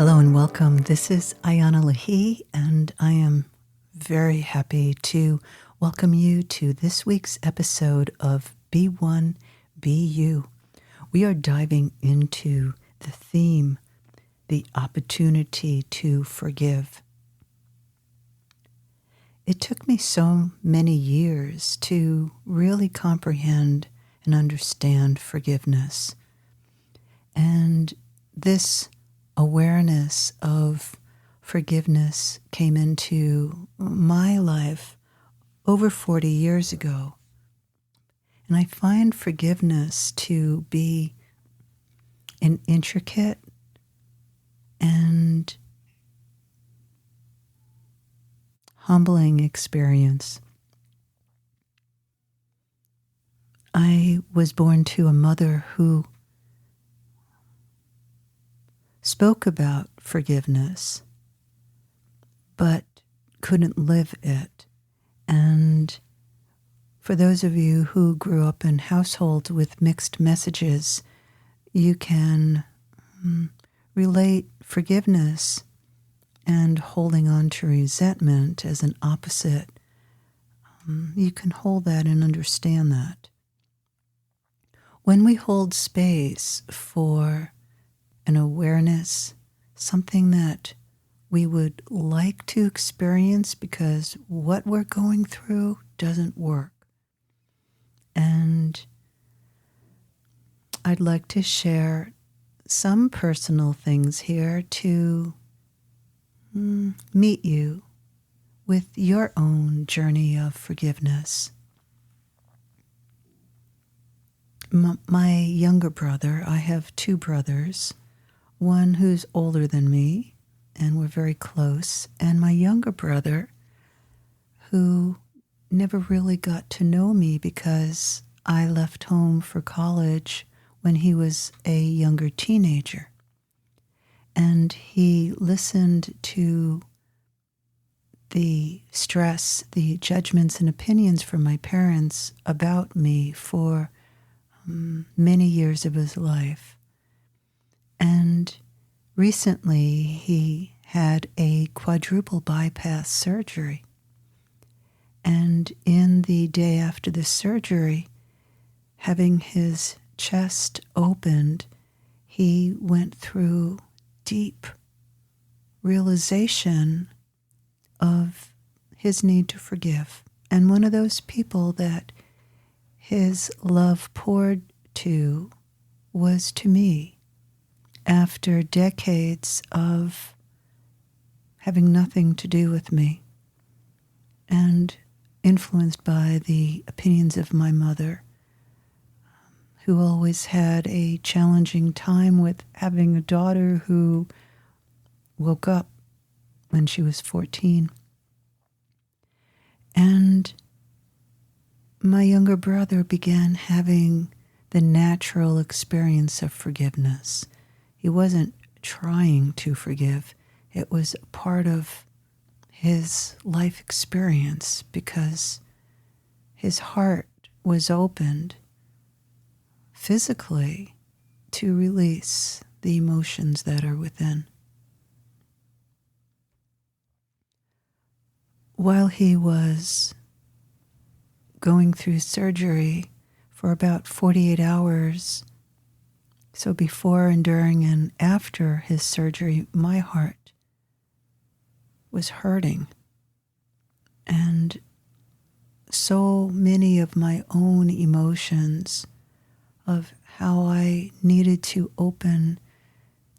Hello and welcome. This is Ayana Lahi, and I am very happy to welcome you to this week's episode of Be One, Be You. We are diving into the theme, the opportunity to forgive. It took me so many years to really comprehend and understand forgiveness. And this awareness of forgiveness came into my life over 40 years ago. And I find forgiveness to be an intricate and humbling experience. I was born to a mother who spoke about forgiveness, but couldn't live it. And for those of you who grew up in households with mixed messages, you can relate forgiveness and holding on to resentment as an opposite. You can hold that and understand that. When we hold space for an awareness, something that we would like to experience because what we're going through doesn't work. And I'd like to share some personal things here to meet you with your own journey of forgiveness. My younger brother, I have two brothers, one who's older than me, and we're very close, and my younger brother, who never really got to know me because I left home for college when he was a younger teenager. And he listened to the stress, the judgments and opinions from my parents about me for many years of his life. And recently he had a quadruple bypass surgery. And in the day after the surgery, having his chest opened, he went through deep realization of his need to forgive. And one of those people that his love poured to was to me. After decades of having nothing to do with me and influenced by the opinions of my mother, who always had a challenging time with having a daughter who woke up when she was 14. And my younger brother began having the natural experience of forgiveness. He wasn't trying to forgive. It was part of his life experience because his heart was opened physically to release the emotions that are within. While he was going through surgery for about 48 hours, so before and during and after his surgery, my heart was hurting. And so many of my own emotions of how I needed to open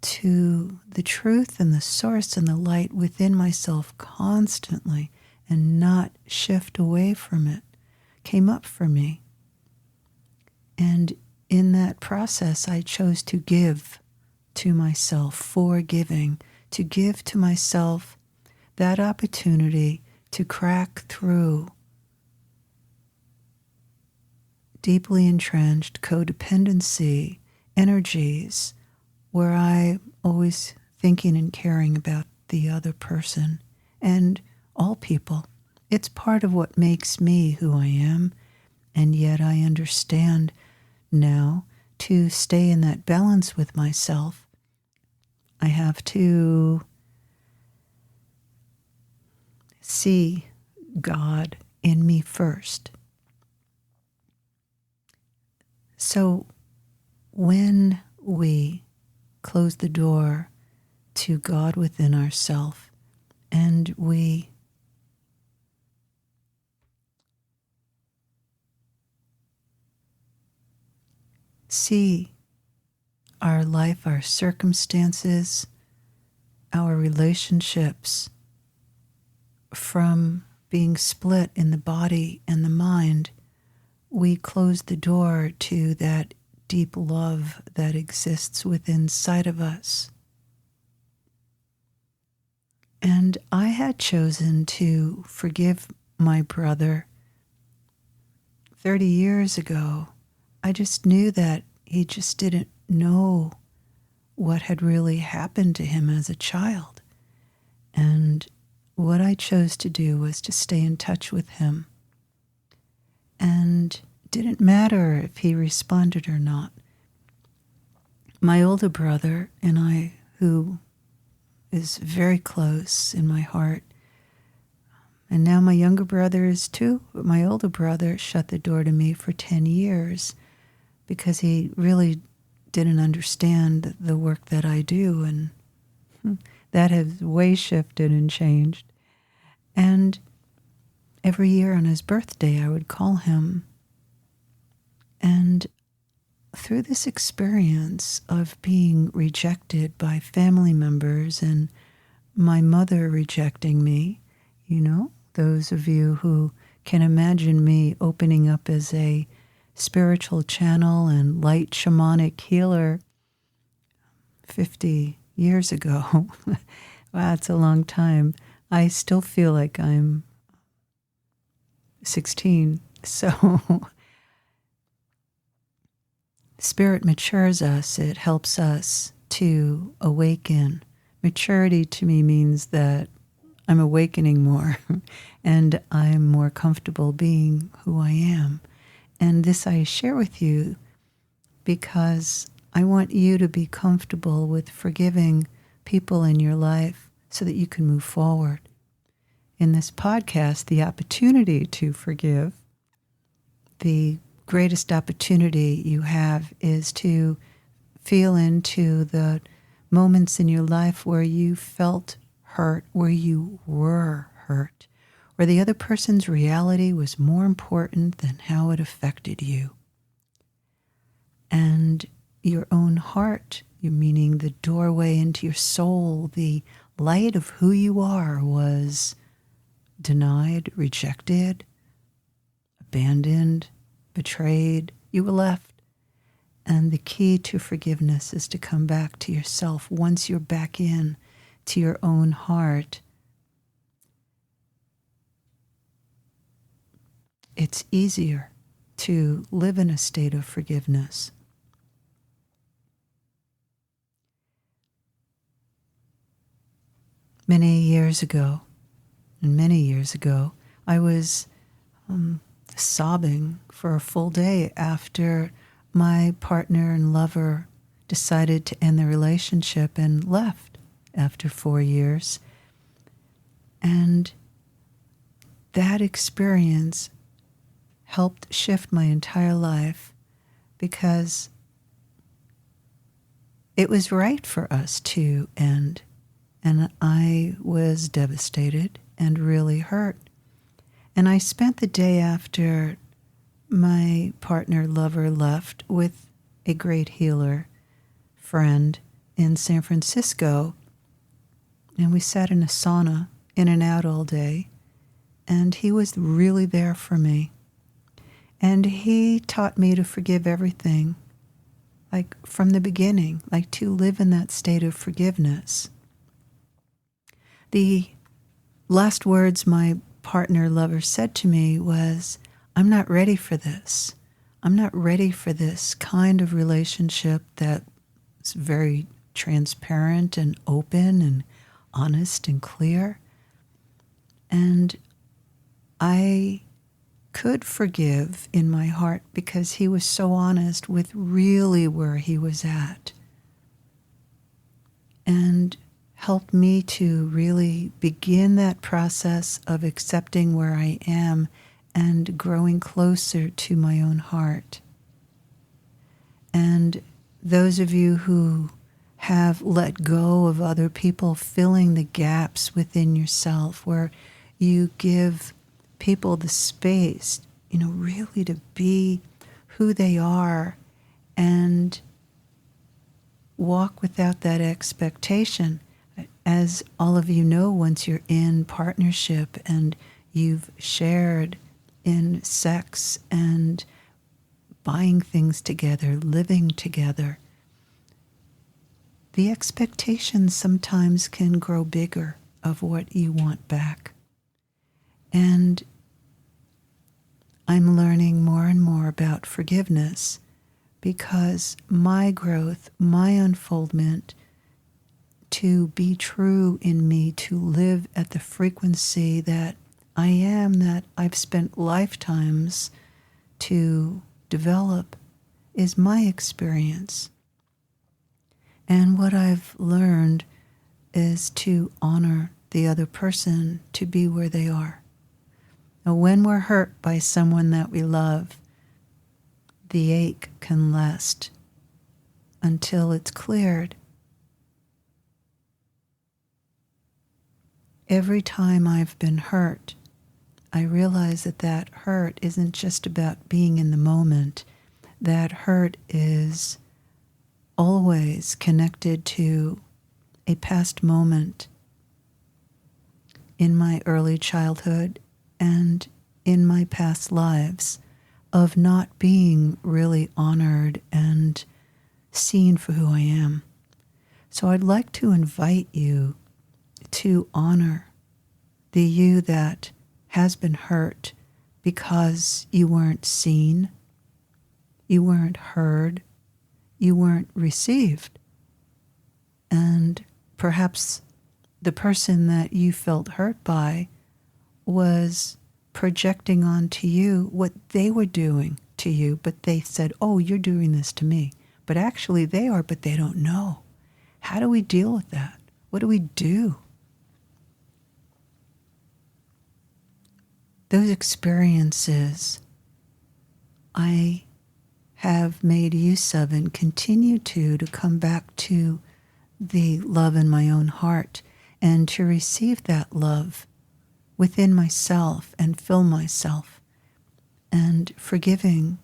to the truth and the source and the light within myself constantly and not shift away from it came up for me. And in that process, I chose to give to myself, forgiving, to give to myself that opportunity to crack through deeply entrenched codependency energies where I always thinking and caring about the other person and all people. It's part of what makes me who I am, and yet I understand now to stay in that balance with myself. I have to see God in me first. So when we close the door to God within ourselves and we see our life, our circumstances, our relationships from being split in the body and the mind, we close the door to that deep love that exists within inside of us. And I had chosen to forgive my brother 30 years ago. I just knew that he just didn't know what had really happened to him as a child. And what I chose to do was to stay in touch with him. And it didn't matter if he responded or not. My older brother and I, who is very close in my heart, and now my younger brother is too, but my older brother shut the door to me for 10 years because he really didn't understand the work that I do, and that has way shifted and changed. And every year on his birthday, I would call him. And through this experience of being rejected by family members and my mother rejecting me, those of you who can imagine me opening up as a spiritual channel and light shamanic healer 50 years ago. Wow, it's a long time. I still feel like I'm 16. So Spirit matures us. It helps us to awaken. Maturity to me means that I'm awakening more and I'm more comfortable being who I am. And this I share with you because I want you to be comfortable with forgiving people in your life so that you can move forward. In this podcast, the opportunity to forgive, the greatest opportunity you have is to feel into the moments in your life where you felt hurt, where you were hurt, where the other person's reality was more important than how it affected you. And your own heart, meaning the doorway into your soul, the light of who you are, was denied, rejected, abandoned, betrayed. You were left. And the key to forgiveness is to come back to yourself. Once you're back in to your own heart, it's easier to live in a state of forgiveness. Many years ago, I was sobbing for a full day after my partner and lover decided to end the relationship and left after 4 years. And that experience helped shift my entire life because it was right for us to end. And I was devastated and really hurt. And I spent the day after my partner, lover, left with a great healer friend in San Francisco. And we sat in a sauna, in and out all day. And he was really there for me. And he taught me to forgive everything, like from the beginning, like to live in that state of forgiveness. The last words my partner, lover said to me was, I'm not ready for this. I'm not ready for this kind of relationship that is very transparent and open and honest and clear. And I could forgive in my heart because he was so honest with really where he was at. and helped me to really begin that process of accepting where I am and growing closer to my own heart. And those of you who have let go of other people, filling the gaps within yourself, where you give people the space, really to be who they are and walk without that expectation. As all of you know, once you're in partnership and you've shared in sex and buying things together, living together, the expectations sometimes can grow bigger of what you want back. And I'm learning more and more about forgiveness because my growth, my unfoldment, to be true in me, to live at the frequency that I am, that I've spent lifetimes to develop, is my experience. And what I've learned is to honor the other person, to be where they are. Now, when we're hurt by someone that we love, the ache can last until it's cleared. Every time I've been hurt, I realize that that hurt isn't just about being in the moment. That hurt is always connected to a past moment in my early childhood and in my past lives of not being really honored and seen for who I am. So I'd like to invite you to honor the you that has been hurt because you weren't seen, you weren't heard, you weren't received. And perhaps the person that you felt hurt by was projecting onto you what they were doing to you, but they said, oh, you're doing this to me. But actually they are, but they don't know. How do we deal with that? What do we do? Those experiences I have made use of and continue to come back to the love in my own heart and to receive that love within myself and fill myself, and forgiving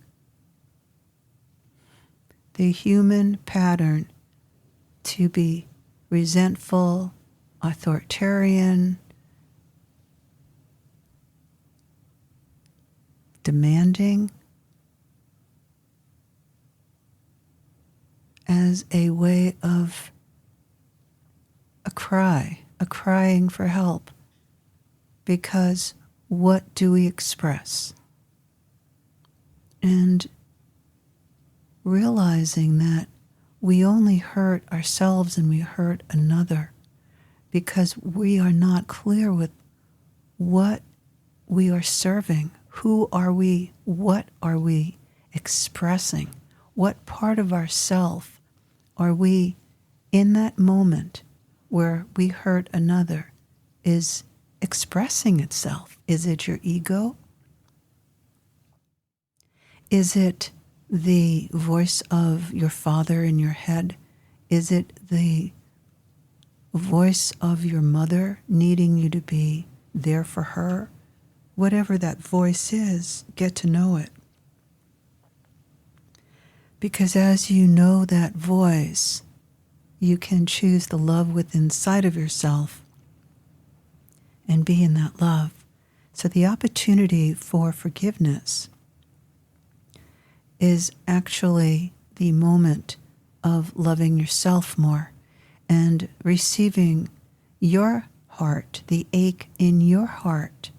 the human pattern to be resentful, authoritarian, demanding, as a way of a crying for help. Because what do we express? And realizing that we only hurt ourselves and we hurt another because we are not clear with what we are serving. Who are we? What are we expressing? What part of ourself are we in that moment where we hurt another is expressing itself? Is it your ego? Is it the voice of your father in your head? Is it the voice of your mother needing you to be there for her? Whatever that voice is, get to know it. Because as you know that voice, you can choose the love within inside of yourself and be in that love. So the opportunity for forgiveness is actually the moment of loving yourself more and receiving your heart, the ache in your heart.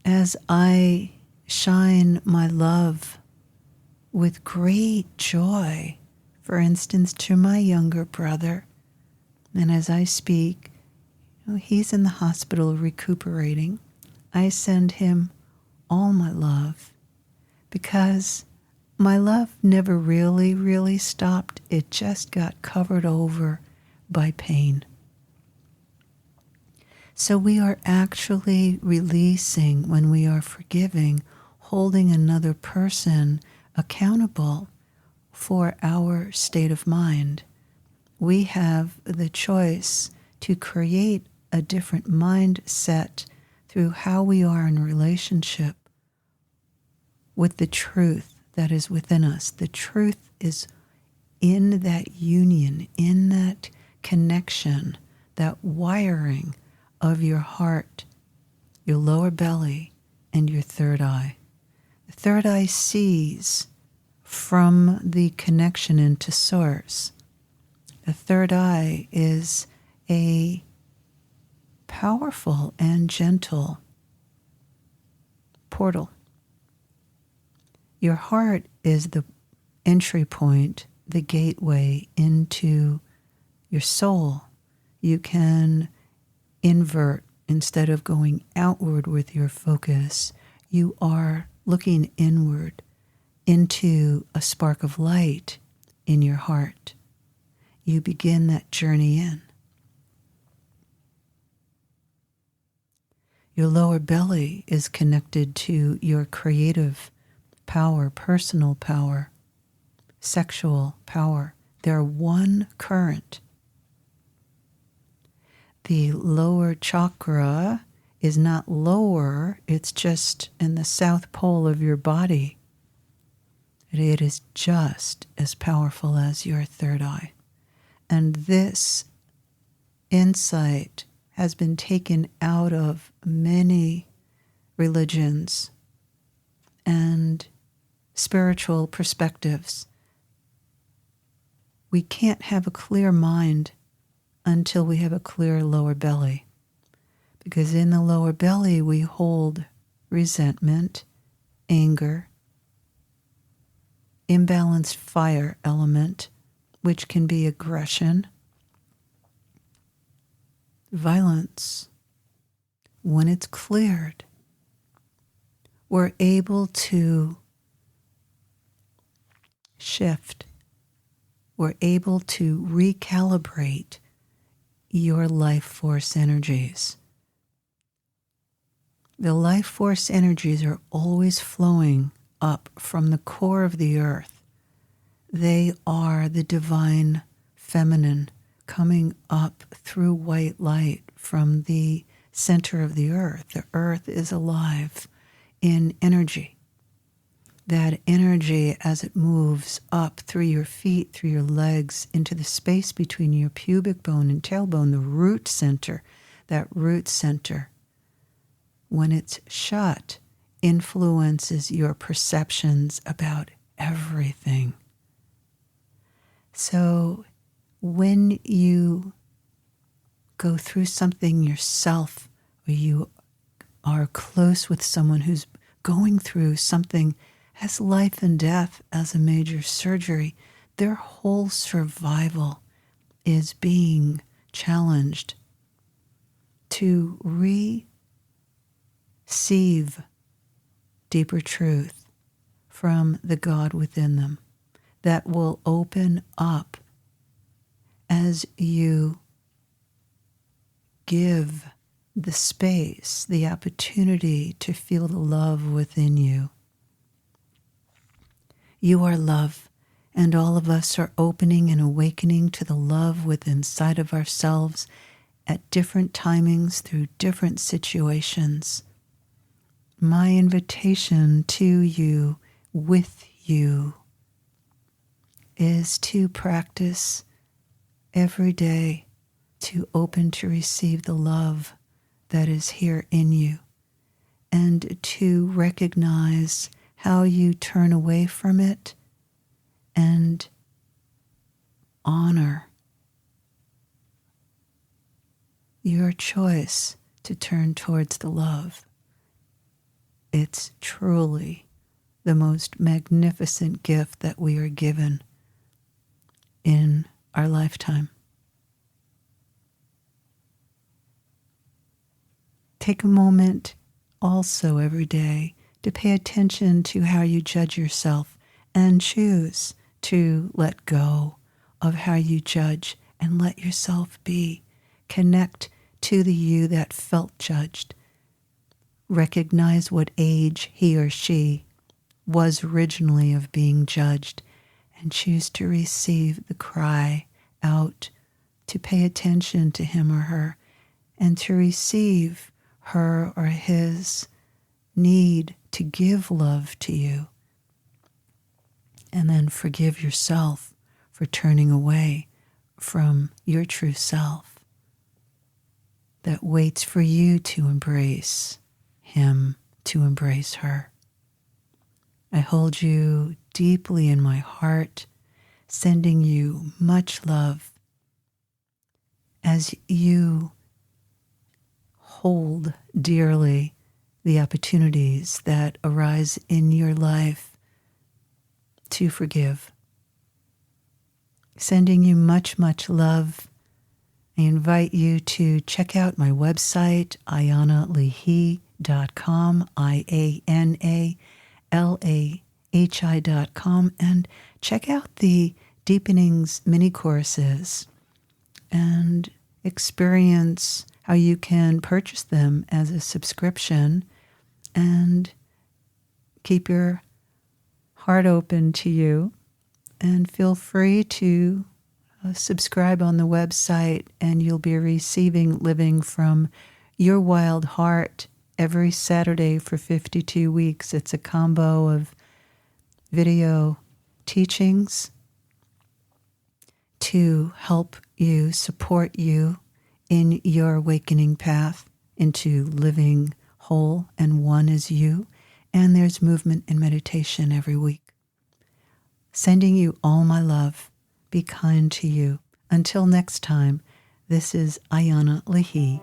As I shine my love with great joy, for instance, to my younger brother, and as I speak, he's in the hospital recuperating, I send him all my love because my love never really stopped. It just got covered over by pain. So we are actually releasing when we are forgiving, holding another person accountable for our state of mind. We have the choice to create a different mindset through how we are in relationship with the truth that is within us. The truth is in that union, in that connection, that wiring of your heart, your lower belly, and your third eye. The third eye sees from the connection into source. The third eye is a powerful and gentle portal. Your heart is the entry point, the gateway into your soul. You can invert instead of going outward with your focus. You are looking inward into a spark of light in your heart. You begin that journey in. Your lower belly is connected to your creative power, personal power, sexual power. They're one current. The lower chakra is not lower, it's just in the south pole of your body. It is just as powerful as your third eye. And this insight has been taken out of many religions and spiritual perspectives. We can't have a clear mind until we have a clear lower belly. Because in the lower belly we hold resentment, anger, imbalanced fire element, which can be aggression, violence. When it's cleared, we're able to shift. We're able to recalibrate your life force energies. The life force energies are always flowing up from the core of the earth. They are the divine feminine coming up through white light from the center of the earth. The earth is alive in energy. That energy, as it moves up through your feet, through your legs, into the space between your pubic bone and tailbone, the root center, that root center, when it's shut, influences your perceptions about everything. So when you go through something yourself, or you are close with someone who's going through something as life and death as a major surgery, their whole survival is being challenged to receive deeper truth from the God within them that will open up as you give the space, the opportunity to feel the love within you. You are love, and all of us are opening and awakening to the love within inside of ourselves at different timings through different situations. My invitation to you, with you, is to practice every day to open to receive the love that is here in you, and to recognize how you turn away from it and honor your choice to turn towards the love. It's truly the most magnificent gift that we are given in our lifetime. Take a moment also every day to pay attention to how you judge yourself and choose to let go of how you judge and let yourself be. Connect to the you that felt judged. Recognize what age he or she was originally of being judged, and choose to receive the cry out, to pay attention to him or her, and to receive her or his need to give love to you. And then forgive yourself for turning away from your true self that waits for you to embrace him, to embrace her. I hold you deeply in my heart, sending you much love as you hold dearly the opportunities that arise in your life to forgive. Sending you much, much love. I invite you to check out my website, IanaLahi.com, IanaLahi.com, and check out the Deepenings mini courses and experience how you can purchase them as a subscription and keep your heart open to you. And feel free to subscribe on the website, and you'll be receiving Living from Your Wild Heart every Saturday for 52 weeks. It's a combo of video teachings to help you, support you in your awakening path into living whole and one as you. And there's movement and meditation every week. Sending you all my love. Be kind to you. Until next time, this is Ayana Lahi.